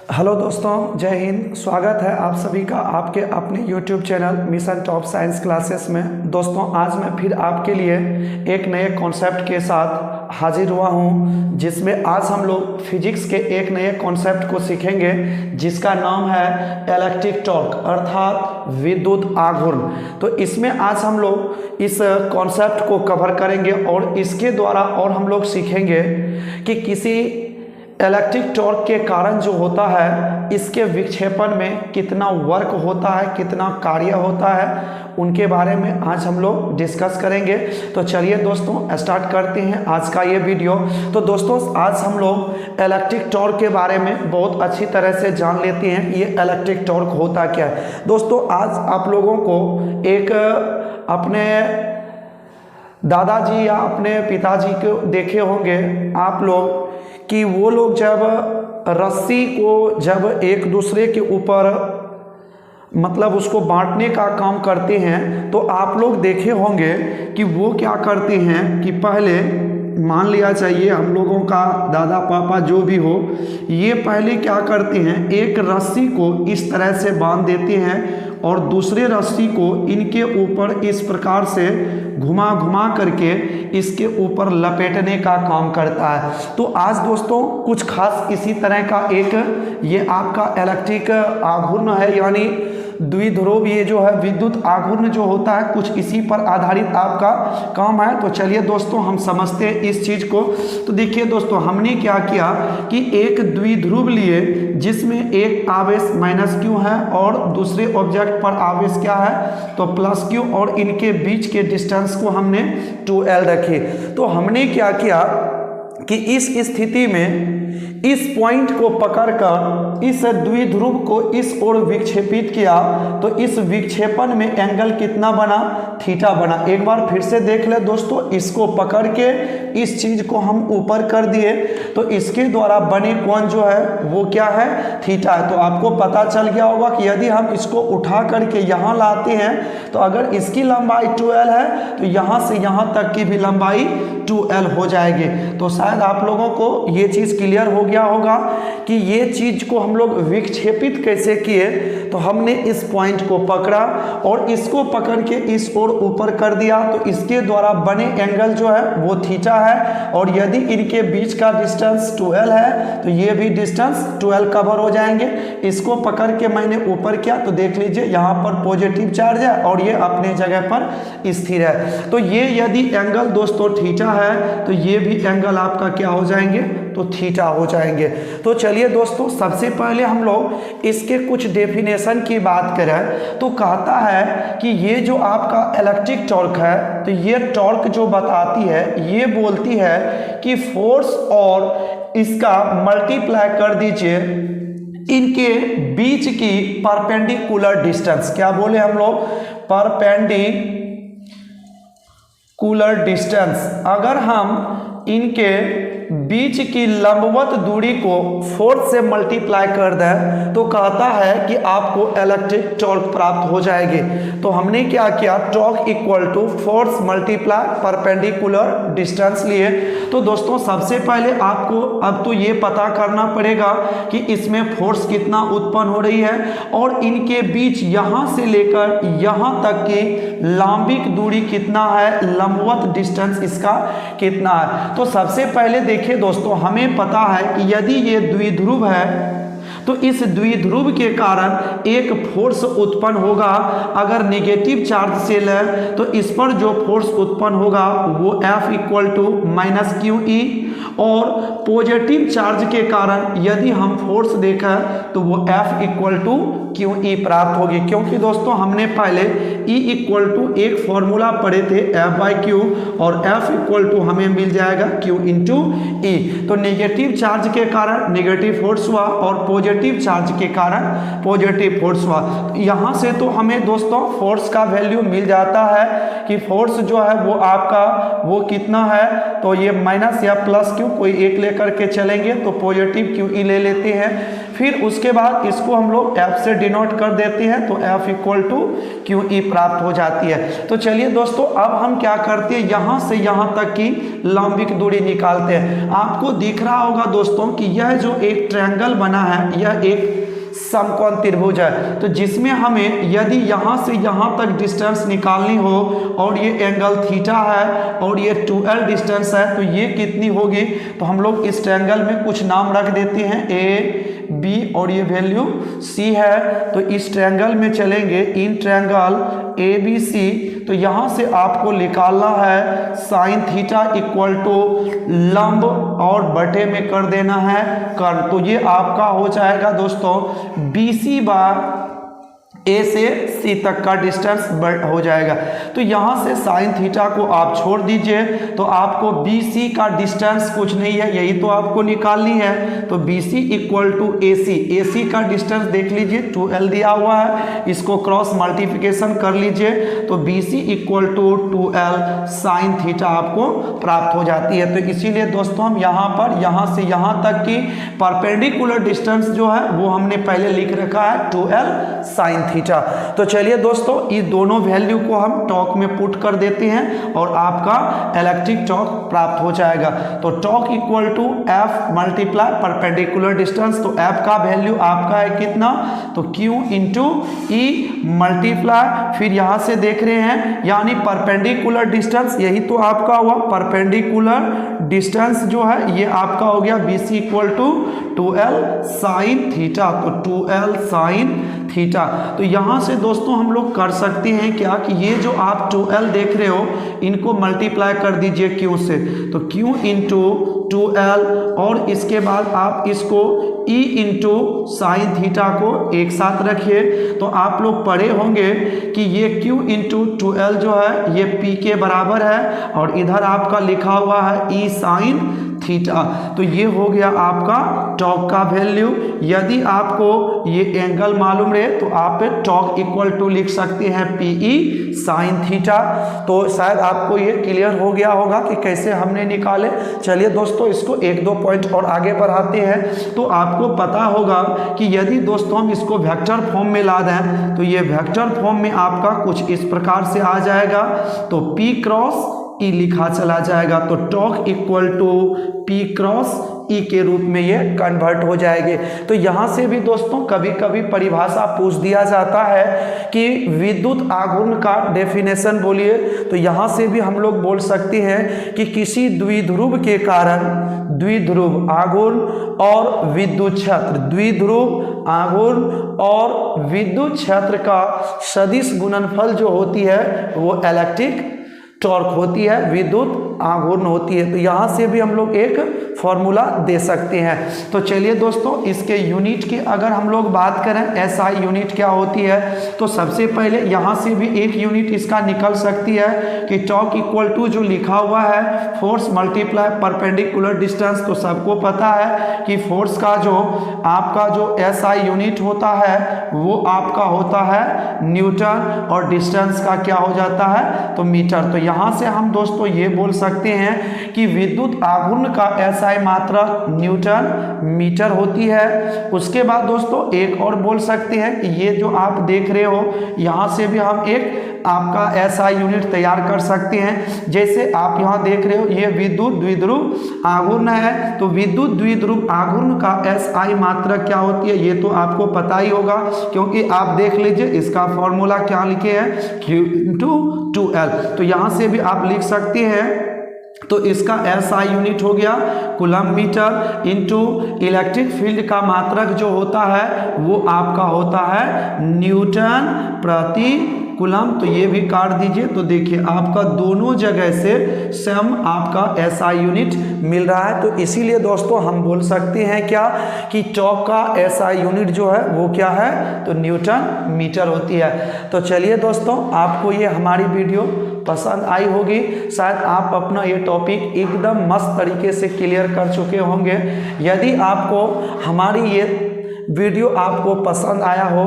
Hello दोस्तों, जय हिंद। स्वागत है आप सभी का आपके अपने YouTube channel mission top science classes में। दोस्तों, आज मैं फिर आपके लिए एक नए कॉन्सेप्ट के साथ हाजिर हुआ हूं, जिसमें आज हम लोग फिजिक्स के एक नए कॉन्सेप्ट को सीखेंगे, जिसका नाम है इलेक्ट्रिक टॉर्क अर्थात विद्युत आघूर्ण। तो इसमें आज हम लोग इस कॉन्सेप्ट को कवर करेंगे और इसके द्वारा और हम लोग सीखेंगे कि किसी इलेक्ट्रिक टॉर्क के कारण जो होता है, इसके विक्षेपण में कितना वर्क होता है, कितना कार्य होता है, उनके बारे में आज हम लोग डिस्कस करेंगे। तो चलिए दोस्तों, स्टार्ट करते हैं आज का ये वीडियो। तो दोस्तों, आज हम लोग इलेक्ट्रिक टॉर्क के बारे में बहुत अच्छी तरह से जान लेते हैं कि ये इलेक्ट्रिक टॉर्क होता क्या है। दोस्तों, आज आप लोगों को एक अपने दादाजी या अपने पिताजी को देखे होंगे आप लोग कि वो लोग जब रस्सी को जब एक दूसरे के ऊपर मतलब उसको बांटने का काम करते हैं, तो आप लोग देखे होंगे कि वो क्या करते हैं कि पहले मान लिया चाहिए हम लोगों का दादा पापा जो भी हो, ये पहले क्या करते हैं, एक रस्सी को इस तरह से बांध देते हैं और दूसरे रस्सी को इनके ऊपर इस प्रकार से घुमा घुमा करके इसके ऊपर लपेटने का काम करता है। तो आज दोस्तों कुछ खास इसी तरह का एक ये आपका इलेक्ट्रिक आघूर्ण है, यानी द्विध्रुव ये जो है विद्युत आघूर्ण जो होता है, कुछ इसी पर आधारित आपका काम है। तो चलिए दोस्तों, हम समझते हैं इस चीज को। तो देखिए दोस्तों, हमने क्या किया कि एक द्विध्रुव लिए जिसमें एक आवेश -q है और दूसरे ऑब्जेक्ट पर आवेश क्या है, तो +q, और इनके बीच के डिस्टेंस को हमने 2l रखे। तो हमने क्या किया कि इस स्थिति में इस पॉइंट को पकड़कर इस द्विध्रुव को इस ओर विक्षेपित किया, तो इस विक्षेपण में एंगल कितना बना, थीटा बना। एक बार फिर से देख ले दोस्तों, इसको पकड़ के इस चीज को हम ऊपर कर दिए, तो इसके द्वारा बने कोण जो है वो क्या है, थीटा है। तो आपको पता चल गया होगा कि यदि हम इसको उठा करके यहाँ लाते हैं, तो अगर इसकी लंबाई 2l है तो यहाँ से यहाँ तक की भी लंबाई 2l हो जाएगी। तो शायद आप लोगों को ये चीज क्लियर हो गया होगा कि ये चीज को हम लोग विक्षेपित कैसे किए। तो हमने इस पॉइंट को पकड़ा और इसको पकड़ के इस ओर ऊपर कर दिया, तो इसके द्वारा बने एंगल जो है वो थीटा है, और यदि इनके बीच का डिस्टेंस 2l है तो ये भी डिस्टेंस 2l कवर हो जाएंगे। इसको पकड़ के मैंने ऊपर किया, तो देख लीजिए यहाँ पर पॉजिटिव चार्ज है और ये अपने जगह पर स्थिर है। तो ये यदि एंगल दोस्तों थीटा है, तो ये भी एंगल आपका क्या हो जाएंगे, तो थीटा हो जाएंगे। तो चलिए दोस्तों, सबसे पहले हम लोग इसके कुछ डेफिनेशन की बात करें, तो कहता है कि ये जो आपका इलेक्ट्रिक टॉर्क है, तो ये टॉर्क जो बताती है, ये बोलती है कि फोर्स और इसका मल्टीप्लाई कर दीजिए इनके बीच की परपेंडिकुलर डिस्टेंस। क्या बोले हम लोग, परपेंडिकुलर डिस्टेंस। अगर हम इनके बीच की लंबवत दूरी को फोर्स से मल्टीप्लाई कर दें, तो कहता है कि आपको इलेक्ट्रिक टॉर्क प्राप्त हो जाएगी। तो हमने क्या किया, torque equal to force multiply perpendicular distance लिए। तो दोस्तों, सबसे पहले आपको अब तो ये पता करना पड़ेगा कि इसमें फोर्स कितना उत्पन्न हो रही है और इनके बीच यहाँ से लेकर यहाँ तक की लंबिक दूरी कितना है, लंबवत डिस्टेंस इसका कितना है। तो सबसे पहले देखिए दोस्तों, हमें पता है कि यदि ये द्विध्रुव है, तो इस द्विध्रुव के कारण एक फोर्स उत्पन्न होगा। अगर नेगेटिव चार्ज से ले तो इस पर जो फोर्स उत्पन्न होगा वो F = -QE, और पॉजिटिव चार्ज के कारण यदि हम फोर्स देखें तो वो F = QE प्राप्त होगी। क्योंकि दोस्तों हमने पहले E = एक फॉर्मूला पढ़े थे F/Q, और F = हमें मिल जाएगा Q × E। तो नेगेटिव चार्ज के कारण नेगेटिव फोर्स हुआ और पॉजिटिव चार्ज के कारण पॉजिटिव फोर्स हुआ। यहाँ से तो हमें दोस्तों फोर्स का वैल्यू मिल जाता है कि फोर्स जो है वो आपका वो कितना है, तो ये माइनस या प्लस Q कोई एक लेकर के चलेंगे, तो पॉजिटिव QE ले लेते हैं। फिर उसके बाद इसको हम लोग F से डिनोट कर देते हैं, तो F इक्वल टू QE प्राप्त हो जाती है। तो चलिए दोस्तों, अब हम क्या करते हैं, यहाँ से यहाँ तक की लंबिक दूरी निकालते हैं। आपको दिख रहा होगा दोस्तों कि यह जो एक ट्रायंगल बना है, यह एक समकोण त्रिभुज है, तो जिसमें हमें यदि यहाँ से यहाँ तक डिस्टेंस निकालनी हो और ये एंगल थीटा है और ये 2L डिस्टेंस है, तो ये कितनी होगी, तो हम लोग इस ट्रायंगल में कुछ नाम रख देते हैं A B और ये वैल्यू C है। तो इस ट्रायंगल में चलेंगे, इन ट्रायंगल ABC, तो यहाँ से आपको निकालना है साइन थीटा इक्वल टू लंब और बटे में कर देना है कर्ण। तो ये आपका हो जाएगा दोस्तों BC बार A से C तक का डिस्टेंस हो जाएगा। तो यहाँ से साइन थीटा को आप छोड़ दीजिए, तो आपको BC का डिस्टेंस कुछ नहीं है, यही तो आपको निकालनी है। तो BC equal to AC, AC का डिस्टेंस देख लीजिए 2L दिया हुआ है, इसको क्रॉस मल्टीप्लिकेशन कर लीजिए, तो BC equal to 2L sine theta आपको प्राप्त हो जाती है। तो इसीलिए दोस्तों हम यहाँ पर यहाँ से यहाँ तक की परपेंडिकुलर डिस्टेंस जो है वो हमने पहले लिख रखा है 2L साइन थीटा। तो चलिए दोस्तों, इस दोनों वैल्यू को हम टॉर्क में पुट कर देते हैं और आपका इलेक्ट्रिक टॉर्क प्राप्त हो जाएगा। तो torque equal to F multiply perpendicular distance, तो F का वैल्यू आपका है कितना, तो Q इंटू E मल्टीप्लाई, फिर यहाँ से देख रहे हैं यानी परपेंडिकुलर डिस्टेंस, यही तो आपका हुआ परपेंडिकुलर डिस्टेंस जो है ये आपका हो गया BC equal to 2L sine theta, तो 2L साइन थीटा। तो यहाँ से दोस्तों हम लोग कर सकते हैं क्या कि ये जो आप 2L देख रहे हो इनको मल्टीप्लाई कर दीजिए Q से, तो Q इंटू 2L और इसके बाद आप इसको E इंटू साइन थीटा को एक साथ रखिए। तो आप लोग पढ़े होंगे कि ये Q इंटू 2L जो है ये P के बराबर है और इधर आपका लिखा हुआ है E साइन थीटा। तो ये हो गया आपका टॉर्क का वैल्यू। यदि आपको ये एंगल मालूम रहे तो आप टॉर्क इक्वल टू लिख सकते हैं PE साइन थीटा। तो शायद आपको ये क्लियर हो गया होगा कि कैसे हमने निकाले। चलिए दोस्तों, इसको एक दो पॉइंट और आगे बढ़ाते हैं। तो आपको पता होगा कि यदि दोस्तों हम इसको वेक्टर फॉर्म में ला दें तो ये वेक्टर फॉर्म में आपका कुछ इस प्रकार से आ जाएगा, तो P क्रॉस E लिखा चला जाएगा। तो torque equal to P cross E के रूप में ये कन्वर्ट हो जाएंगे। तो यहाँ से भी दोस्तों कभी कभी परिभाषा पूछ दिया जाता है कि विद्युत आघूर्ण का डेफिनेशन बोलिए, तो यहाँ से भी हम लोग बोल सकते हैं कि किसी द्विध्रुव के कारण द्विध्रुव आघूर्ण और विद्युत क्षेत्र, द्विध्रुव आघूर्ण और विद्युत क्षेत्र का सदिश गुणनफल जो होती है वो इलेक्ट्रिक टॉर्क होती है, विद्युत आघूर्ण होती है। तो यहाँ से भी हम लोग एक फॉर्मूला दे सकते हैं। तो चलिए दोस्तों, इसके यूनिट की अगर हम लोग बात करें SI यूनिट क्या होती है, तो सबसे पहले यहाँ से भी एक यूनिट इसका निकल सकती है कि टॉर्क इक्वल टू जो लिखा हुआ है फोर्स मल्टीप्लाई परपेंडिकुलर डिस्टेंस। तो सबको पता है कि फोर्स का जो आपका जो SI यूनिट होता है वो आपका होता है न्यूटन और डिस्टेंस का क्या हो जाता है, तो मीटर। तो यहाँ से हम दोस्तों ये बोल सकते हैं कि विद्युत आघूर्ण का SI मात्रक न्यूटन मीटर होती है। उसके बाद दोस्तों एक और बोल सकते हैं कि ये जो आप देख रहे हो यहाँ से भी हम एक आपका SI यूनिट तैयार कर सकते हैं। जैसे आप यहाँ देख रहे हो ये विद्युत द्विध्रुव आघूर्ण है, तो विद्युत द्विध्रुव आघूर्ण का SI मात्रक क्या होती है ये तो आपको पता ही होगा, क्योंकि आप देख लीजिए इसका फॉर्मूला क्या लिखे हैं Q इंटू 2L। तो यहाँ से भी आप लिख सकते हैं। तो इसका SI यूनिट हो गया coulomb metre into electric field का मात्रक जो होता है वो आपका होता है न्यूटन प्रति कूलम्ब। तो ये भी काट दीजिए। तो देखिए आपका दोनों जगह से सेम आपका SI यूनिट मिल रहा है। तो इसीलिए दोस्तों हम बोल सकते हैं क्या कि टॉर्क का SI यूनिट जो है वो क्या है, तो न्यूटन मीटर होती है। तो चलिए दोस्तों, आपको ये हमारी वीडियो पसंद आई होगी। शायद आप अपना ये टॉपिक एकदम मस्त तरीके से क्लियर कर चुके होंगे। यदि आपको हमारी ये वीडियो आपको पसंद आया हो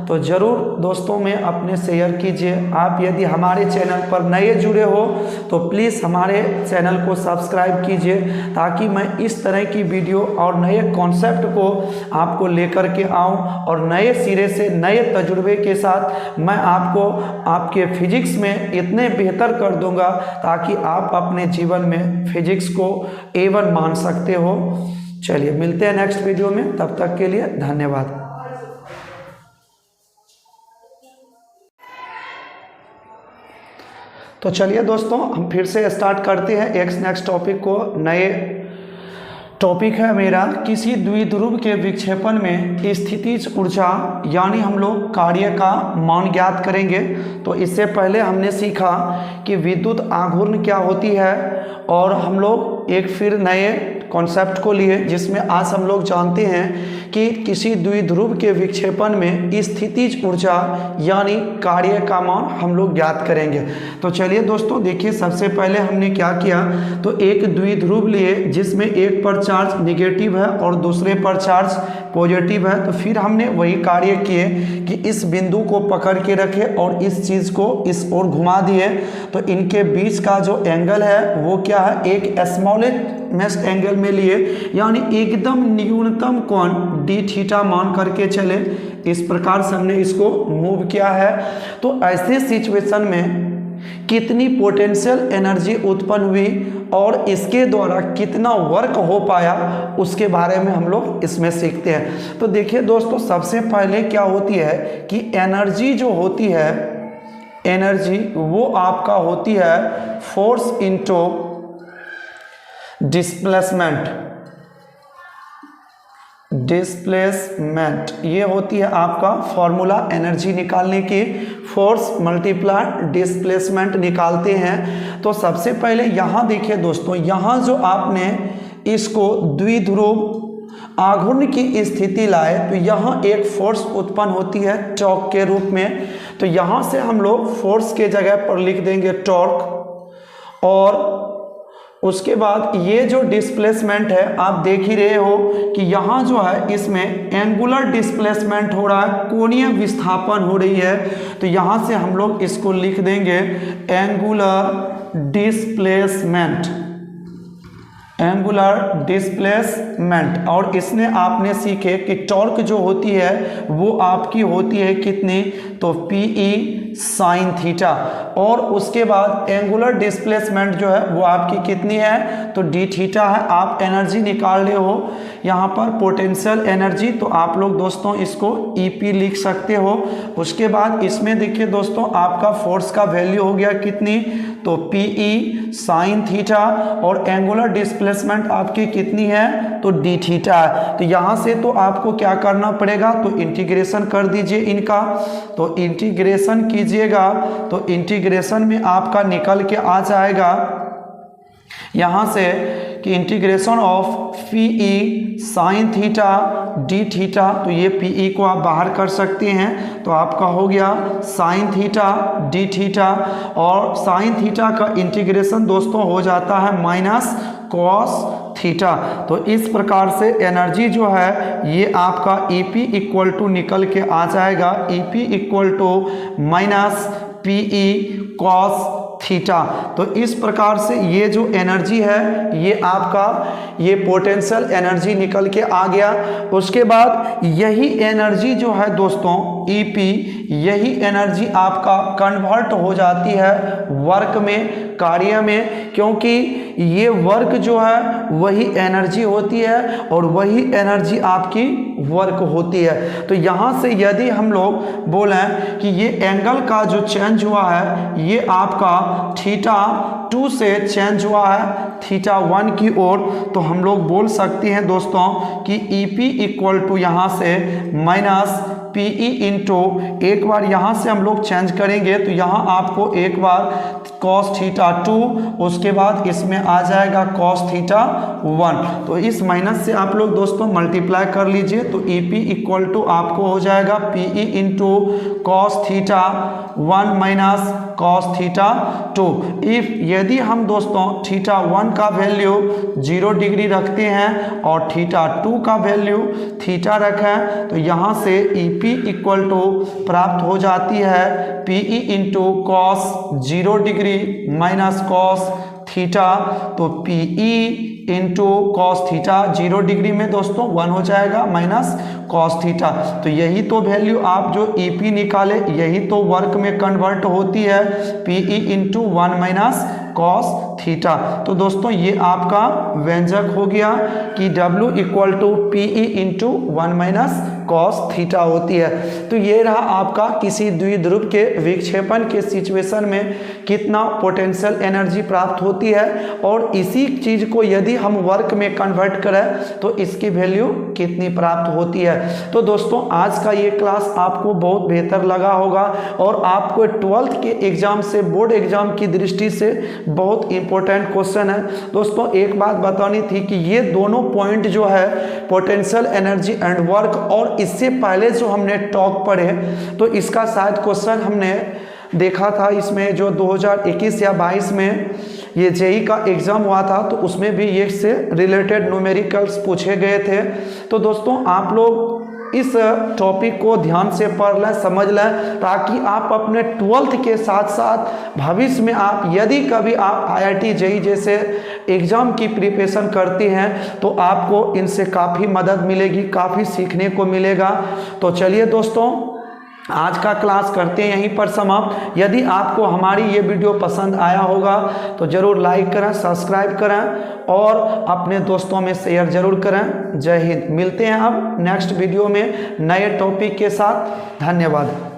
तो ज़रूर दोस्तों में अपने शेयर कीजिए। आप यदि हमारे चैनल पर नए जुड़े हो तो प्लीज़ हमारे चैनल को सब्सक्राइब कीजिए, ताकि मैं इस तरह की वीडियो और नए कॉन्सेप्ट को आपको लेकर के आऊं और नए सिरे से नए तजुर्बे के साथ मैं आपको आपके फिजिक्स में इतने बेहतर कर दूंगा ताकि आप अपने जीवन में फिजिक्स को A1 मान सकते हो। चलिए मिलते हैं नेक्स्ट वीडियो में, तब तक के लिए धन्यवाद। तो चलिए दोस्तों हम फिर से स्टार्ट करते हैं एक नेक्स्ट टॉपिक को। नए टॉपिक है मेरा, किसी द्विध्रुव के विक्षेपण में स्थितिज ऊर्जा यानी हम लोग कार्य का मान ज्ञात करेंगे। तो इससे पहले हमने सीखा कि विद्युत आघूर्ण क्या होती है और हम लोग एक फिर नए कॉन्सेप्ट को लिए जिसमें आज हम लोग जानते हैं कि किसी द्विध्रुव के विक्षेपण में स्थितिज ऊर्जा यानी कार्य का मान हम लोग ज्ञात करेंगे। तो चलिए दोस्तों देखिए, सबसे पहले हमने क्या किया, तो एक द्विध्रुव लिए जिसमें एक पर चार्ज निगेटिव है और दूसरे पर चार्ज पॉजिटिव है। तो फिर हमने वही कार्य किए कि इस बिंदु को पकड़ के रखे और इस चीज़ को इस ओर घुमा दिए। तो इनके बीच का जो एंगल है वो क्या है, एक स्मॉलेस्ट एंगल में लिए, यानी एकदम न्यूनतम कोण डी थीटा मान करके चले। इस प्रकार से हमने इसको मूव किया है। तो ऐसे सिचुएशन में कितनी पोटेंशियल एनर्जी उत्पन्न हुई और इसके द्वारा कितना वर्क हो पाया उसके बारे में हम लोग इसमें सीखते हैं। तो देखिए दोस्तों, सबसे पहले क्या होती है कि एनर्जी जो होती है, एनर्जी वो आपका होती है फोर्स इनटू डिस्प्लेसमेंट, ये होती है आपका फॉर्मूला एनर्जी निकालने की। फोर्स मल्टीप्लाई डिस्प्लेसमेंट निकालते हैं। तो सबसे पहले यहाँ देखिए दोस्तों, यहाँ जो आपने इसको द्विध्रुव आघूर्ण की स्थिति लाए तो यहाँ एक फोर्स उत्पन्न होती है टॉर्क के रूप में। तो यहाँ से हम लोग फोर्स के जगह पर लिख देंगे टॉर्क, और उसके बाद ये जो डिस्प्लेसमेंट है आप देख ही रहे हो कि यहाँ जो है इसमें एंगुलर डिस्प्लेसमेंट हो रहा है, कोणीय विस्थापन हो रही है। तो यहाँ से हम लोग इसको लिख देंगे एंगुलर डिस्प्लेसमेंट, एंगुलर डिस्प्लेसमेंट। और इसमें आपने सीखे कि टॉर्क जो होती है वो आपकी होती है कितनी, तो PE साइन थीटा, और उसके बाद एंगुलर डिस्प्लेसमेंट जो है वो आपकी कितनी है, तो डी थीटा है। आप एनर्जी निकाल रहे हो यहाँ पर पोटेंशियल एनर्जी, तो आप लोग दोस्तों इसको EP लिख सकते हो। उसके बाद इसमें देखिए दोस्तों आपका फोर्स का वैल्यू हो गया कितनी, तो PE साइन थीटा, और एंगुलर डिस्प्लेसमेंट आपकी कितनी है, तो डी थीटा है। तो यहाँ से तो आपको क्या करना पड़ेगा, तो इंटीग्रेशन कर दीजिए इनका। तो इंटीग्रेशन कीजिएगा तो इंटीग्रेशन में आपका निकल के आ जाएगा यहाँ से कि integration of PE sine theta D theta. तो ये PE को आप बाहर कर सकते हैं, तो आपका हो गया साइन थीटा डी थीटा, और साइन थीटा का इंटीग्रेशन दोस्तों हो जाता है माइनस कॉस थीटा। तो इस प्रकार से एनर्जी जो है ये आपका EP इक्वल टू निकल के आ जाएगा, EP equal to minus PE cos theta. तो इस प्रकार से ये जो एनर्जी है ये आपका ये पोटेंशियल एनर्जी निकल के आ गया। उसके बाद यही एनर्जी जो है दोस्तों EP, यही एनर्जी आपका कन्वर्ट हो जाती है वर्क में, कार्य में, क्योंकि ये वर्क जो है वही एनर्जी होती है और वही एनर्जी आपकी वर्क होती है। तो यहाँ से यदि हम लोग बोलें कि ये एंगल का जो चेंज हुआ है ये आपका θ2 से चेंज हुआ है θ1 की ओर, तो हम लोग बोल सकते हैं दोस्तों कि EP इक्वल टू यहाँ से माइनस पी ई इंटू, एक बार यहाँ से हम लोग चेंज करेंगे तो यहाँ आपको एक बार कॉस थीटा 2, उसके बाद इसमें आ जाएगा कॉस थीटा 1। तो इस माइनस से आप लोग दोस्तों मल्टीप्लाई कर लीजिए तो ई पी इक्वल टू आपको हो जाएगा P E into cos theta 1 minus cos theta 2। If यदि हम दोस्तों थीटा 1 का वैल्यू 0 डिग्री रखते हैं और थीटा 2 का वैल्यू थीटा रखें तो यहाँ से ई पी इक्वल टू प्राप्त हो जाती है P E into cos 0 degree minus cos theta. तो P E into cos theta 0 degree में दोस्तों 1 हो जाएगा माइनस कॉस थीटा। तो यही तो वैल्यू आप जो ई पी निकाले यही तो वर्क में कन्वर्ट होती है P E into 1 minus cos theta. तो दोस्तों ये आपका व्यंजक हो गया कि W equal to P E into 1 minus cos theta होती है। तो ये रहा आपका किसी द्विध्रुव के विक्षेपण के सिचुएशन में कितना पोटेंशियल एनर्जी प्राप्त होती है और इसी चीज को यदि हम वर्क में कन्वर्ट करें तो इसकी वैल्यू कितनी प्राप्त होती है। तो दोस्तों आज का ये क्लास आपको बहुत बेहतर लगा होगा और आपको 12th के एग्जाम से बोर्ड एग्जाम की दृष्टि से बहुत इंपॉर्टेंट क्वेश्चन है। दोस्तों एक बात बतानी थी कि ये दोनों पॉइंट जो है पोटेंशियल एनर्जी एंड वर्क और इससे पहले जो हमने टॉक पढ़े तो इसका शायद क्वेश्चन हमने देखा था इसमें जो 2021 या 22 में ये जेई का एग्जाम हुआ था तो उसमें भी ये से रिलेटेड न्यूमेरिकल्स पूछे गए थे। तो दोस्तों आप लोग इस टॉपिक को ध्यान से पढ़ लें, समझ लें, ताकि आप अपने 12th के साथ साथ भविष्य में आप यदि कभी आप IIT जेई जैसे एग्ज़ाम की प्रिपरेशन करते हैं तो आपको इनसे काफ़ी मदद मिलेगी, काफ़ी सीखने को मिलेगा। तो चलिए दोस्तों आज का क्लास करते हैं यहीं पर समाप्त। यदि आपको हमारी ये वीडियो पसंद आया होगा तो ज़रूर लाइक करें, सब्सक्राइब करें और अपने दोस्तों में शेयर ज़रूर करें। जय हिंद। मिलते हैं अब नेक्स्ट वीडियो में नए टॉपिक के साथ। धन्यवाद।